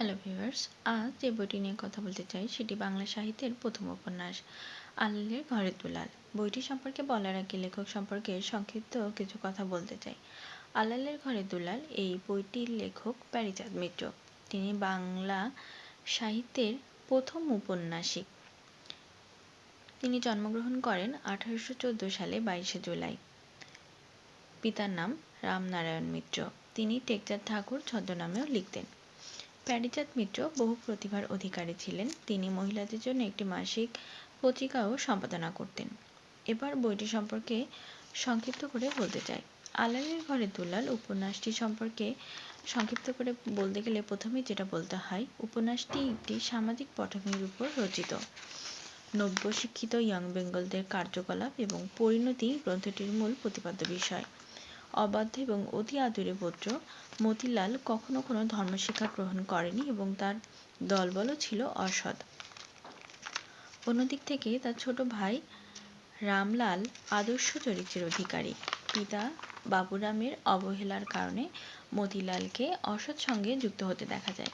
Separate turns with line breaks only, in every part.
Hello viewers, আজ যে বইটি নিয়ে কথা বলতে চাই সেটি বাংলা সাহিত্যের প্রথম উপন্যাস আলালের ঘরের দুলাল। বইটি সম্পর্কে বলার আগে লেখক সম্পর্কে সংক্ষিপ্ত কিছু কথা বলতে চাই। আলালের ঘরের দুলাল এই বইটির লেখক প্যারীচাঁদ মিত্র। তিনি বাংলা সাহিত্যের প্রথম ঔপন্যাসিক। তিনি জন্মগ্রহণ করেন 1814 সালে 22শে জুলাই। পিতার নাম রামনারায়ণ মিত্র। তিনি টেকচাঁদ ঠাকুর ছদ্মনামেও লিখতেন। প্যারীচাঁদ মিত্র বহু প্রতিভার অধিকারী ছিলেন। তিনি মহিলাদের জন্য একটি মাসিক পত্রিকাও সম্পাদনা করতেন। এবার বইটি সম্পর্কে সংক্ষিপ্ত করে বলতে চাই। আলালের ঘরের দুলাল উপন্যাসটি সম্পর্কে সংক্ষিপ্ত করে বলতে গেলে প্রথমেই যেটা বলতে হয়, উপন্যাসটি একটি সামাজিক পটভূমির উপর রচিত। নব্য শিক্ষিত ইয়ং বেঙ্গলদের কার্যকলাপ এবং পরিণতি গ্রন্থটির মূল প্রতিপাদ্য বিষয়। অবাধ্য এবং অতি আদুরে পুত্র মতিলাল কখনো কোনো ধর্মশিক্ষা গ্রহণ করেনি এবং তার দলবলও ছিল অসৎ। অন্যদিক থেকে তার ছোট ভাই রামলাল আদর্শ চরিত্রের অধিকারী। পিতা বাবুরামের অবহেলার কারণে মতিলালকে অসৎ সঙ্গে যুক্ত হতে দেখা যায়।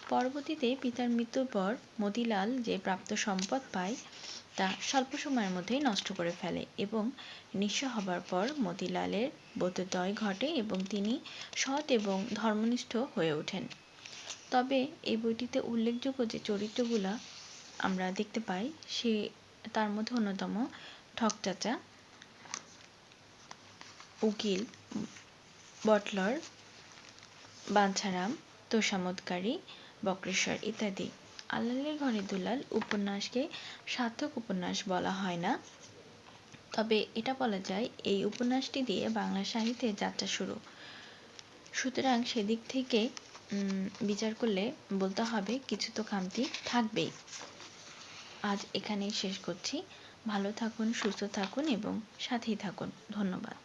পরবর্তীতে পিতার মৃত্যুর পর মতিলাল যে প্রাপ্ত সম্পদ পায় তা স্বল্প সময়ের মধ্যেই নষ্ট করে ফেলে এবং নিঃস্ব হবার পর মতিলালের বোধোদয় ঘটে এবং তিনি সৎ এবং ধর্মনিষ্ঠ হয়ে ওঠেন। তবে এই বইটিতে উল্লেখযোগ্য যে চরিত্রগুলো আমরা দেখতে পাই সে তার মধ্যে অন্যতম ঠকচাচা, উকিল, বটলর, বাঞ্ছারাম, তোষামোদকারী, বক্রেশ্বর ইত্যাদি। আলালের ঘরের দুলাল উপন্যাসকে সার্থক উপন্যাস বলা হয় না, তবে এটা বলা যায় এই উপন্যাসটি দিয়ে বাংলা সাহিত্যের যাত্রা শুরু। সুতরাং সেদিক থেকে বিচার করলে বলতে হবে কিছু তো খামতি থাকবেই। আজ এখানেই শেষ করছি। ভালো থাকুন, সুস্থ থাকুন এবং সাথেই থাকুন। ধন্যবাদ।